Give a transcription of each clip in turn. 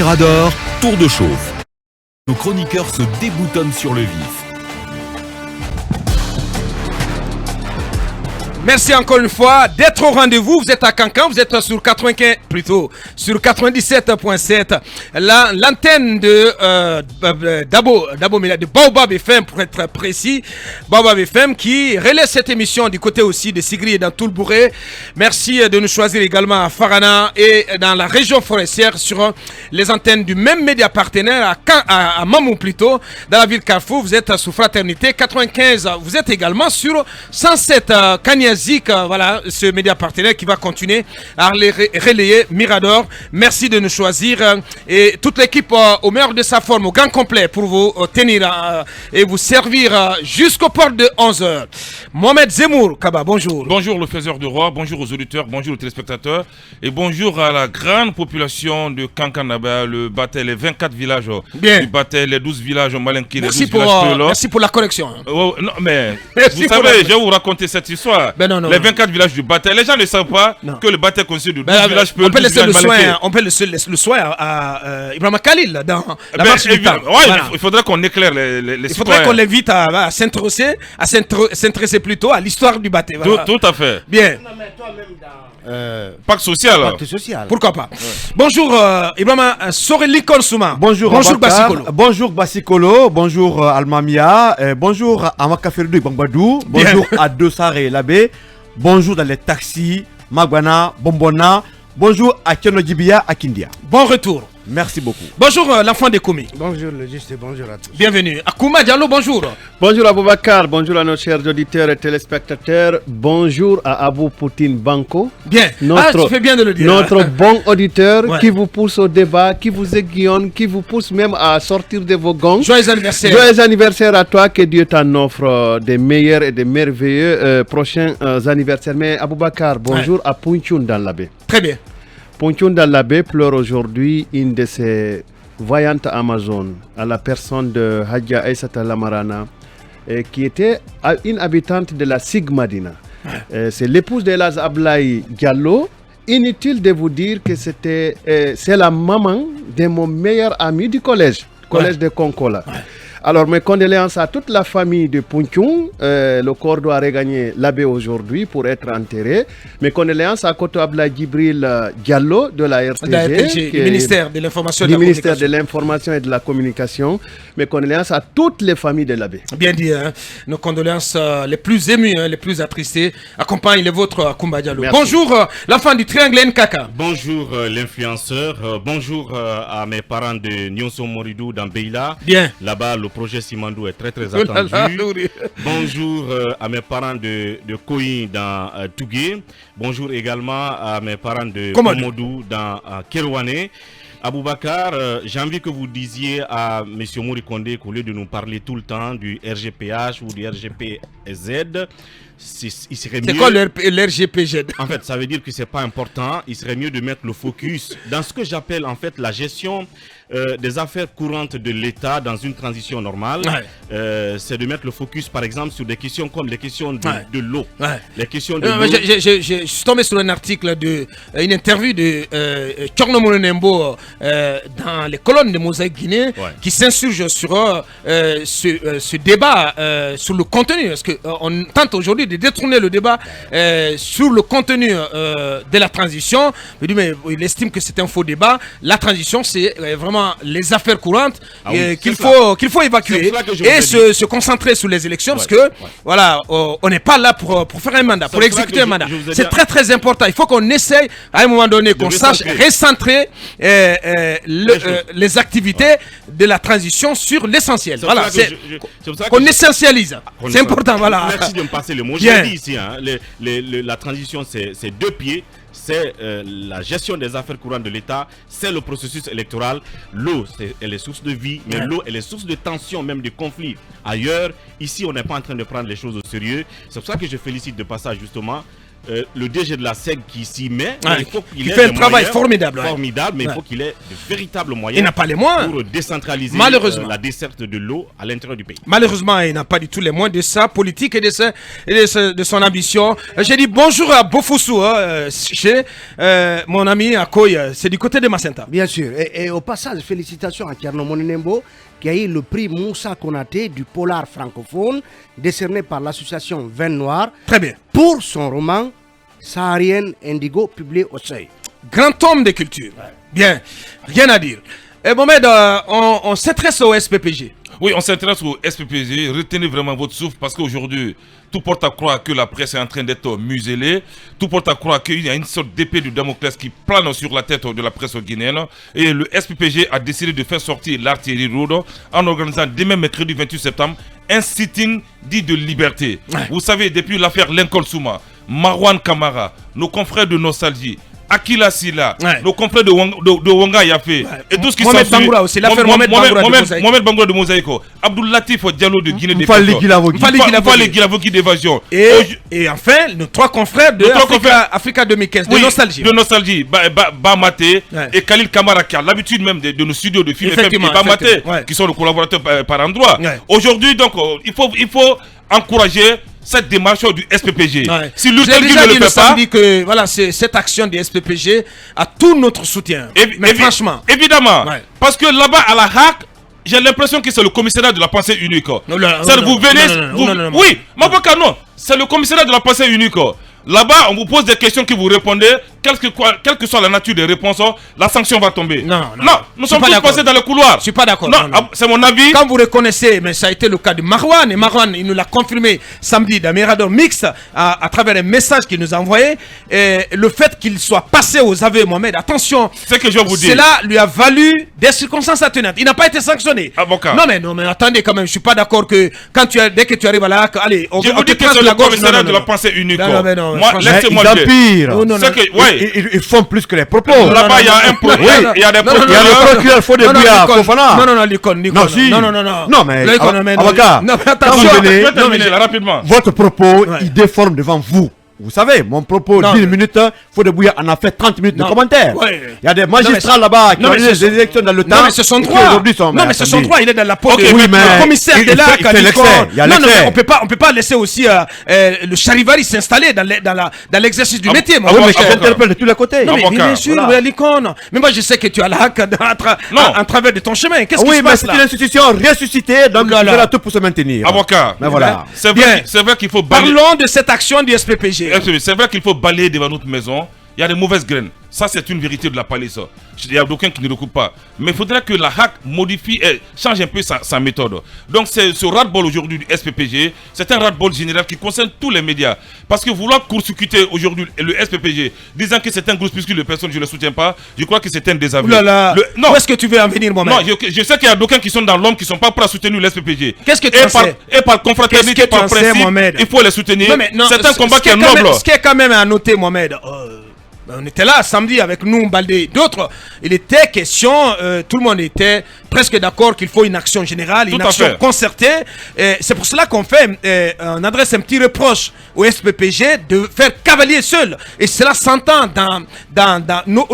Mirador, tour de chauffe. Nos chroniqueurs se déboutonnent sur le vif. Merci encore une fois d'être au rendez-vous. Vous êtes à Cancan, vous êtes sur 95, plutôt sur 97.7. L'antenne de de Baobab FM pour être précis. Baobab FM qui relaie cette émission du côté aussi de Sigri et dans tout le Bourré. Merci de nous choisir également à Farana et dans la région forestière sur les antennes du même média partenaire à Mamou plutôt, dans la ville Carrefour. Vous êtes sous Fraternité 95. Vous êtes également sur 107 Kanyaz. Voilà ce média partenaire qui va continuer à relayer Mirador. Merci de nous choisir et toute l'équipe au meilleur de sa forme, au grand complet pour vous tenir et vous servir jusqu'au port de 11h. Mohamed Zemmour Kaba, bonjour. Bonjour le faiseur de roi, bonjour aux auditeurs, bonjour aux téléspectateurs et bonjour à la grande population de Kankanaba, le Batel, les 24 villages du Batel, les 12 villages Malinki, les 12 villages merci pour la correction. Non, mais merci, vous savez, je vais vous raconter cette histoire. Non, les 24 villages du Batel, les gens ne savent pas que le Batel constitue de 12 villages. On peut laisser le soin à Ibrahim Khalil dans la marche du temps. Il faudrait qu'on éclaire les Il faudrait qu'on l'invite à s'intéresser plutôt à l'histoire du Batel. Voilà. Tout à fait. Bien. Pacte social. Pacte social. Pourquoi pas. Bonjour Ibrahim Sorelikon Souma. Bonjour Bassikolo. Bonjour Bassikolo. Bonjour Almamia. Bonjour Amaka Ferdou Bambadou. Bonjour à Dosare Labé. Bonjour dans les taxis, Magwana, Bombona. Bonjour à Keno Djibia, à Kindia. Bon retour. Merci beaucoup. Bonjour l'enfant de Koumi. Bonjour le juste et bonjour à tous. Bienvenue. Akouma Diallo, bonjour. Bonjour à Boubacar, bonjour à nos chers auditeurs et téléspectateurs. Bonjour à Abou Poutine Banco. Bien, tu fais bien de le dire. Notre bon auditeur qui vous pousse au débat, qui vous aiguillonne, qui vous pousse même à sortir de vos gonds. Joyeux anniversaire. Joyeux anniversaire à toi, que Dieu t'en offre des meilleurs et des merveilleux prochains anniversaires. Mais Aboubacar, bonjour à Pounchoun dans la baie. Très bien. Pounchoun dans la baie pleure aujourd'hui une de ses voyantes Amazones, à la personne de Hadja Aïssata Lamarana, qui était une habitante de la Sigmadina. C'est l'épouse d'Elaz Ablaï Diallo. Inutile de vous dire que c'est la maman de mon meilleur ami du collège de Konkola. Alors, mes condoléances à toute la famille de Pounchoun. Le corps doit regagner l'abbé aujourd'hui pour être enterré. Mes condoléances à Koto Abla Djibril Diallo de la RTG, du ministère de l'Information et de la Communication. Mes condoléances à toutes les familles de l'abbé. Bien dit, hein. Nos condoléances les plus émues, les plus attristées accompagnent les vôtres, Koumba Diallo. Merci. Bonjour, l'enfant du triangle Nkaka. Bonjour l'influenceur. Bonjour à mes parents de Nyonso Moridou dans Beila. Bien. Là-bas, le projet Simandou est très attendu. Bonjour à mes parents de Koyi dans Tougué. Bonjour également à mes parents de Komodou dans Kerouane. Aboubacar, j'ai envie que vous disiez à M. Mourikonde qu'au lieu de nous parler tout le temps du RGPH ou du RGPZ, il serait mieux... C'est quoi l'RGPZ? En fait, ça veut dire que c'est pas important. Il serait mieux de mettre le focus dans ce que j'appelle en fait la gestion des affaires courantes de l'État dans une transition normale. C'est de mettre le focus par exemple sur des questions comme les questions de l'eau. Les questions de l'eau. Je suis tombé sur un article une interview de Tchorno Nembo dans les colonnes de Mosaïque Guinée qui s'insurge sur ce débat sur le contenu. Parce qu'on tente aujourd'hui de détourner le débat sur le contenu de la transition. Mais il estime que c'est un faux débat. La transition, c'est vraiment les affaires courantes qu'il faut évacuer et se concentrer sur les élections parce que voilà, on n'est pas là pour faire un mandat, pour exécuter un mandat. C'est très important. Il faut qu'on essaye à un moment donné qu'on sache recentrer les activités de la transition sur l'essentiel. Voilà, qu'on essentialise. C'est important. Voilà. Merci de me passer le mot. J'ai dit ici, hein, la transition, c'est deux pieds. C'est la gestion des affaires courantes de l'État, c'est le processus électoral. L'eau, elle est source de vie, mais l'eau, elle est source de tension, même de conflit. Ailleurs, ici, on n'est pas en train de prendre les choses au sérieux. C'est pour ça que je félicite de passage justement le DG de la SEG qui s'y met, Ouais, il faut qu'il qui ait fait un des travail moyens formidable. mais il Ouais. faut qu'il ait de véritables Il moyens n'a pas les moyens. pour décentraliser Malheureusement. la desserte de l'eau à l'intérieur du pays. Malheureusement, il n'a pas du tout les moyens de sa politique et de son ambition. J'ai dit bonjour à Bofoussou, chez mon ami Akoy, c'est du côté de Macenta. Bien sûr. Et au passage, félicitations à Tierno Moninembo qui a eu le prix Moussa Konaté du Polar francophone, décerné par l'association Vin Noir Très bien. pour son roman Saharienne Indigo, publié au Seuil. Grand homme de culture. Bien, rien à dire. Et Mohamed, on s'intéresse au SPPG. Oui, on s'intéresse au SPPG. Retenez vraiment votre souffle parce qu'aujourd'hui, tout porte à croire que la presse est en train d'être muselée. Tout porte à croire qu'il y a une sorte d'épée de Damoclès qui plane sur la tête de la presse guinéenne. Et le SPPG a décidé de faire sortir l'artillerie lourde en organisant demain mercredi 28 septembre un sitting dit de liberté. Ouais. Vous savez, depuis l'affaire Lincoln Souma, Marwan Kamara, nos confrères de Nostalgie, Akila Silla, Ouais. nos confrères de Wanga Yafé, et tout ce qui Mohamed s'ensuit. Bangoura aussi, l'affaire Mohamed Bangoura de Mosaïque. Mohamed Bangoura de Mosaïko, Abdul Latif Diallo de Guinée Mfali Guilavogui. Mfali Guilavogui d'évasion. Et enfin, nos trois confrères de Africa 2015, de Oui, Nostalgie. de Nostalgie, Bamate Ouais. et Khalil Kamara qui a l'habitude même de nos studios de films FM, et Effectivement, Bamate effectivement, ouais. qui sont nos collaborateurs par endroit. Ouais. Aujourd'hui, donc, il faut encourager cette démarche du SPPG. Ouais. Si J'ai l'Urtelgi déjà ne dit le le fait pas, samedi que voilà, cette action du SPPG a tout notre soutien. Mais franchement, évidemment, Ouais. parce que là-bas à la HAC, j'ai l'impression que c'est le commissariat de la pensée unique. Non, non, C'est-à-dire, non, vous venez, non, oui, Maboka, non, c'est le commissariat de la pensée unique. Là-bas, on vous pose des questions que vous répondez, quelle que soit la nature des réponses, la sanction va tomber. Non, nous sommes tous passés dans le couloir. Je suis pas d'accord. Non, c'est mon avis. Quand vous reconnaissez, mais ça a été le cas de Marwan, et Marwan, il nous l'a confirmé samedi dans Mirador Mix à travers un message qu'il nous a envoyé, et le fait qu'il soit passé aux aveux, Mohamed, attention, C'est que je vais vous dire. cela lui a valu des circonstances atténuantes. Il n'a pas été sanctionné. Avocat. Non, mais attendez quand même, je suis pas d'accord que dès que tu arrives à la allez, Je vous dis que c'est le commissariat de la pensée unique. Non, mais non, Moi, franchement. laissez-moi Ils dire. empirent. Oh, non, C'est que, ouais, Ils font plus que les propos. là-bas, il y a un peu. Il y a des non, non, Il y a le procureurs. procureur Fodé Bouya, Fofana. Non, Likon. Non, si. Non. Non, mais Likon, avocat, non, mais quand attention. vous venez- Je vais terminer là, rapidement. Votre propos, Ouais. il déforme devant vous. Vous savez, mon propos, Non, 10 mais- minutes, Fodé Bouya en a fait 30 minutes Non. de commentaires. Ouais. Il y a des Non, magistrats mais- là-bas qui non, ont mais eu c'est- des élections dans le temps. Non, mais c'est son et qui droit. aujourd'hui sont- Non, mais c'est son attendez. droit. Il est dans la peau Ok, de oui, mais le commissaire il de là, fait l'excès. Il y a Non, l'excès. mais on peut pas laisser aussi le charivari s'installer dans l'exercice du métier. Ah oui, mais je Avocat. t'interpelle de tous les côtés. Non, mais Avocat. bien sûr, Voilà. oui, l'icône. Mais moi, je sais que tu as la hack en travers de ton chemin. Qu'est-ce qui Oui, se mais passe c'est là? une institution ressuscitée, donc Là, il là. fera tout pour se maintenir. Avocat. Mais voilà. C'est Bien. vrai qu'il faut balayer. Parlons de cette action du SPPG. C'est vrai qu'il faut balayer devant notre maison. Il y a des mauvaises graines. Ça, c'est une vérité de la police. Il n'y a d'aucun qui ne recoupe pas. Mais il faudrait que la HAC modifie, change un peu sa méthode. Donc, ce ras-le-bol aujourd'hui du SPPG, c'est un ras-le-bol général qui concerne tous les médias. Parce que vouloir court-circuiter aujourd'hui le SPPG, disant que c'est un groupuscule de personnes, je ne le soutiens pas, je crois que c'est un désaveu. Ouh là là. Non, Où est-ce que tu veux en venir, Mohamed? non, je sais qu'il y a d'aucuns qui sont dans l'ombre qui ne sont pas prêts à soutenir le SPPG. Qu'est-ce que tu et en par, sais? et par confraternité, Qu'est-ce que tu par en sais, principe, Mohamed? il faut les soutenir. Non, mais non, C'est un combat qui est quand même- noble. Ce qui est quand même à noter, Mohamed, on était là samedi avec nous, Baldé et d'autres. Il était question, tout le monde était presque d'accord qu'il faut une action générale, une Tout à action fait. concertée. C'est pour cela qu'on fait, on adresse un petit reproche au SPPG de faire cavalier seul. Et cela s'entend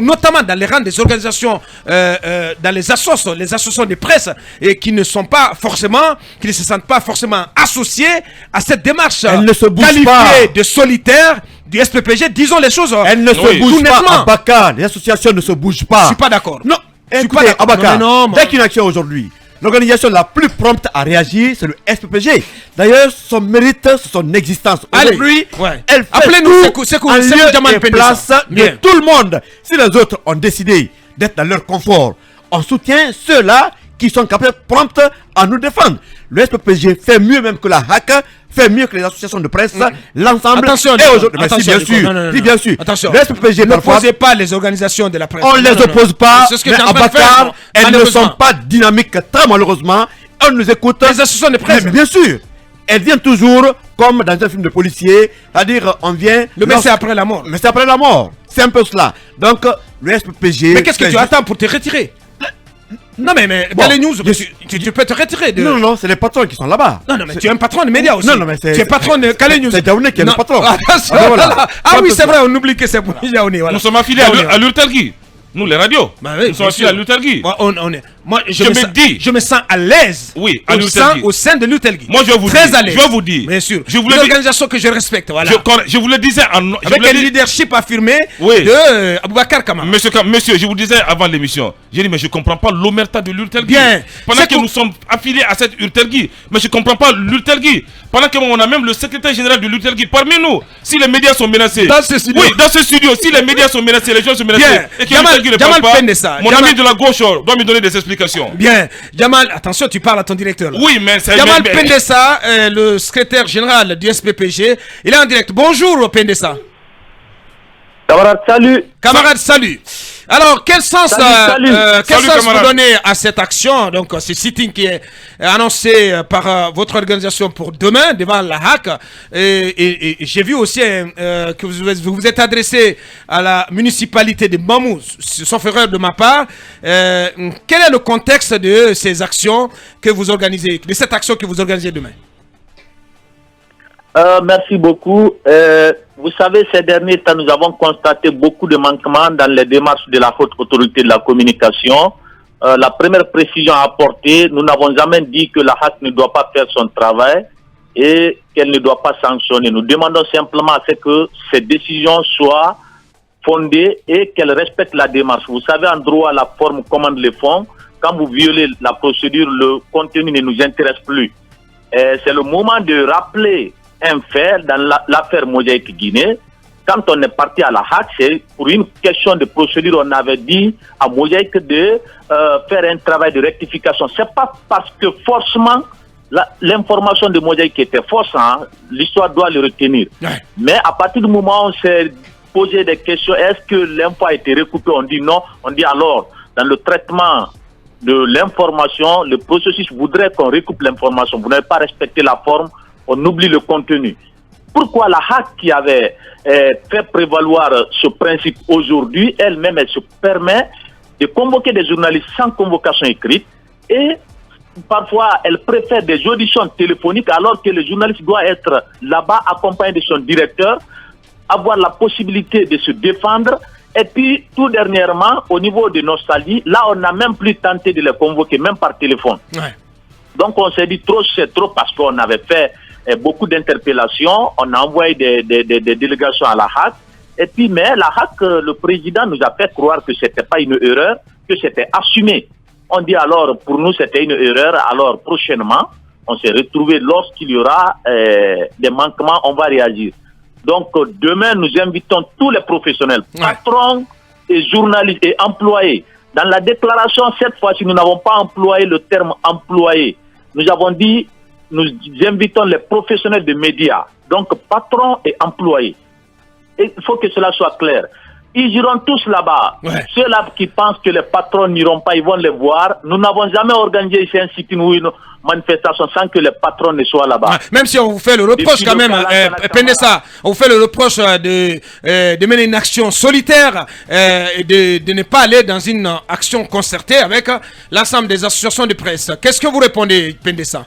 notamment dans les rangs des organisations, dans les associations de presse, et qui ne sont pas forcément, qui ne se sentent pas forcément associés à cette démarche Elles ne se bougent qualifiée pas. de solitaire du SPPG. Disons les choses. Elle ne Oui. se bouge Tout pas, nettement. Abaka. Les associations ne se bougent pas. Je suis pas d'accord. Non, Je suis écoutez, pas d'accord. Abaka, Non, dès qu'il y a une action aujourd'hui, l'organisation la plus prompte à réagir, c'est le SPPG. D'ailleurs, son mérite, c'est son existence. Allez, Aujourd'hui, ouais. elle fait Appelez-nous tout Sekou en lieu Jamal et Pendessa. place de Bien. tout le monde. Si les autres ont décidé d'être dans leur confort, on soutient ceux-là qui sont capables promptes à nous défendre. Le SPPG fait mieux même que la HAC, fait mieux que les associations de presse, l'ensemble. Attention, et aujourd'hui, mais si, attention, bien sûr, non, non, si, non. bien sûr. Attention. Le SPPG, parfois, N'opposez pas les organisations de la presse. on Non, les non, non. oppose pas, C'est ce que mais tu es en train à de faire, Bakar, elles ne malheureusement. sont pas dynamiques, très malheureusement. On nous écoute. Les associations de presse. Mais bien sûr, elles viennent toujours comme dans un film de policier, c'est-à-dire on vient. Le mais c'est après la mort. Mais c'est après la mort. C'est un peu cela. Donc, le SPPG. Mais qu'est-ce que tu attends pour te retirer? Non, mais Bon, Calais News, tu peux te retirer de. Non, c'est les patrons qui sont là-bas. Non, mais tu es un patron de médias aussi. Non, mais c'est. Tu es patron de Calais News. C'est Jaouné qui est le patron. Attention, Voilà. Ah oui, c'est vrai, on oublie que c'est pour Jaouné. Voilà. Nous sommes affiliés à l'Urtelgui. Nous, les radios. Bah oui, nous sommes affiliés à l'Urtelgui. Moi, je me sens à l'aise. Oui, à au sein de l'Urtelgui. Moi, je vais vous Très dire. à l'aise. Je vais vous dire. Bien sûr. Je vous une organisation que je respecte. Voilà. Je vous le disais avec un leadership affirmé de Aboubakar Kama. Monsieur, je vous disais avant l'émission. J'ai dit, mais je ne comprends pas l'omerta de l'Urtelgi. Bien. Pendant que nous sommes affiliés à cette Urtelgi. Mais je ne comprends pas l'Urtelgi. Pendant qu'on a même le secrétaire général de l'Urtelgi parmi nous. Si les médias sont menacés. Dans ce studio. Oui, dans ce studio. Si les médias sont menacés, les gens sont menacés. Bien. Et que l'Urtelgi ne parle pas. Mon Jamal ami de la gauche doit me donner des explications. Bien. Jamal, attention, tu parles à ton directeur. Là. Oui, mais c'est... Jamal Pendessa, le secrétaire général du SPPG. Il est en direct. Bonjour, Pendessa. Camarade, salut. Camarade, salut. Alors, quel sens, vous donnez à cette action, donc ce sitting qui est annoncé par votre organisation pour demain devant la HAC, et j'ai vu aussi que vous vous êtes adressé à la municipalité de Mamoudzou, sauf erreur de ma part. Quel est le contexte de ces actions que vous organisez, de cette action que vous organisez demain? Merci beaucoup. Vous savez, ces derniers temps, nous avons constaté beaucoup de manquements dans les démarches de la haute autorité de la communication. La première précision à apporter, nous n'avons jamais dit que la HAC ne doit pas faire son travail et qu'elle ne doit pas sanctionner. Nous demandons simplement à ce que ces décisions soient fondées et qu'elles respectent la démarche. Vous savez, en droit, la forme commande les fonds. Quand vous violez la procédure, le contenu ne nous intéresse plus. C'est le moment de rappeler un fait dans l'affaire Mosaïque Guinée. Quand on est parti à la HAC, c'est pour une question de procédure, on avait dit à Mosaïque de faire un travail de rectification. C'est pas parce que forcément l'information de Mosaïque était fausse, hein, l'histoire doit le retenir. Ouais. Mais à partir du moment où on s'est posé des questions, est-ce que l'info a été recoupée? On dit non. On dit alors, dans le traitement de l'information, le processus voudrait qu'on recoupe l'information. Vous n'avez pas respecté la forme, on oublie le contenu. Pourquoi la HAC qui avait fait prévaloir ce principe aujourd'hui, elle-même, elle se permet de convoquer des journalistes sans convocation écrite et parfois elle préfère des auditions téléphoniques alors que le journaliste doit être là-bas accompagné de son directeur, avoir la possibilité de se défendre. Et puis, tout dernièrement, au niveau de Nostalgie, là, on n'a même plus tenté de les convoquer, même par téléphone. Ouais. Donc, on s'est dit trop, c'est trop, parce qu'on avait fait beaucoup d'interpellations, on a envoyé des délégations à la HAC. Et puis, mais la HAC, le président nous a fait croire que ce n'était pas une erreur, que c'était assumé. On dit alors, pour nous, c'était une erreur. Alors, prochainement, on s'est retrouvé lorsqu'il y aura des manquements, on va réagir. Donc, demain, nous invitons tous les professionnels, patrons et journalistes et employés. Dans la déclaration, cette fois-ci, nous n'avons pas employé le terme employé. Nous avons dit, nous invitons les professionnels de médias, donc patrons et employés. Et il faut que cela soit clair. Ils iront tous là-bas. Ouais. Ceux-là qui pensent que les patrons n'iront pas, ils vont les voir. Nous n'avons jamais organisé ici un sit-in ou une manifestation sans que les patrons ne soient là-bas. Même si on vous fait le reproche quand même, Pendessa, on vous fait le reproche de mener une action solitaire et de ne pas aller dans une action concertée avec l'ensemble des associations de presse. Qu'est-ce que vous répondez, Pendessa?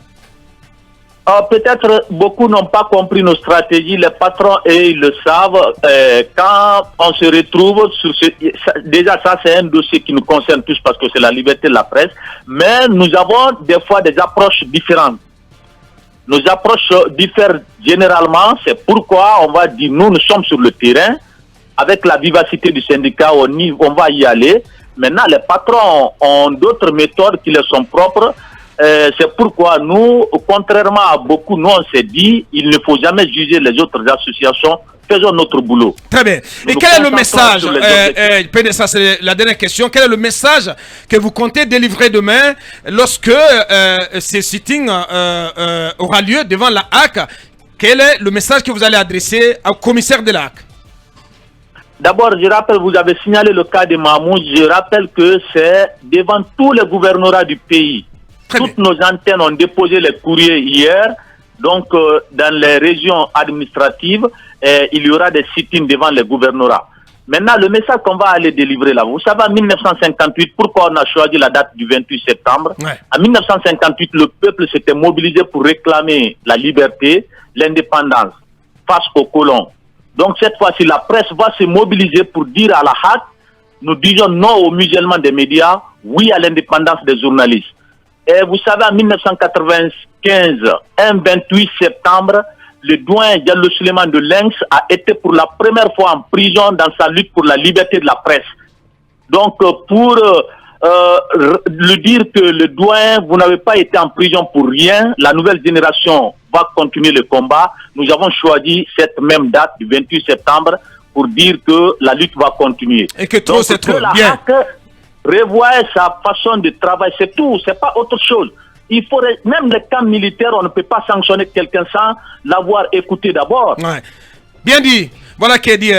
Peut-être beaucoup n'ont pas compris nos stratégies, les patrons et ils le savent. Quand on se retrouve sur déjà ça c'est un dossier qui nous concerne tous parce que c'est la liberté de la presse, mais nous avons des fois des approches différentes. Nos approches diffèrent généralement, c'est pourquoi on va dire nous sommes sur le terrain, avec la vivacité du syndicat, on va y aller. Maintenant les patrons ont d'autres méthodes qui leur sont propres. C'est pourquoi nous, contrairement à beaucoup, nous on s'est dit, il ne faut jamais juger les autres associations, faisons notre boulot. Très bien. Et quel est le message, Pendessa, c'est la dernière question, quel est le message que vous comptez délivrer demain lorsque ce sitting aura lieu devant la HAC? Quel est le message que vous allez adresser au commissaire de la HAC? D'abord, je rappelle, vous avez signalé le cas de Mamoudzou, je rappelle que c'est devant tous les gouvernorats du pays. Toutes nos antennes ont déposé les courriers hier. Donc, dans les régions administratives, il y aura des sit-ins devant les gouvernorats. Maintenant, le message qu'on va aller délivrer là, vous savez, en 1958, pourquoi on a choisi la date du 28 septembre? En 1958, le peuple s'était mobilisé pour réclamer la liberté, l'indépendance face aux colons. Donc cette fois-ci, la presse va se mobiliser pour dire à la hâte, nous disons non au musulman des médias, oui à l'indépendance des journalistes. Et vous savez, en 1995, un 28 septembre, le doyen Diallo Suleiman de Lens a été pour la première fois en prison dans sa lutte pour la liberté de la presse. Donc, pour le dire que le doyen, vous n'avez pas été en prison pour rien, la nouvelle génération va continuer le combat. Nous avons choisi cette même date du 28 septembre pour dire que la lutte va continuer. Et que trop, c'est trop. Bien. Revoyez sa façon de travailler, c'est tout, c'est pas autre chose. Il faudrait, même les camps militaires, on ne peut pas sanctionner quelqu'un sans l'avoir écouté d'abord. Ouais. Bien dit. Voilà qui est dit.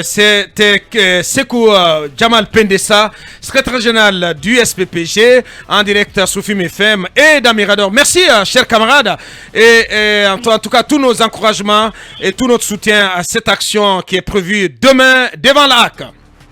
C'était Sekou Jamal Pendessa, secrétaire général du SPPG, en direct sur Film FM et dans Mirador. Merci, chers camarades. Et en tout cas, tous nos encouragements et tout notre soutien à cette action qui est prévue demain devant la HAC.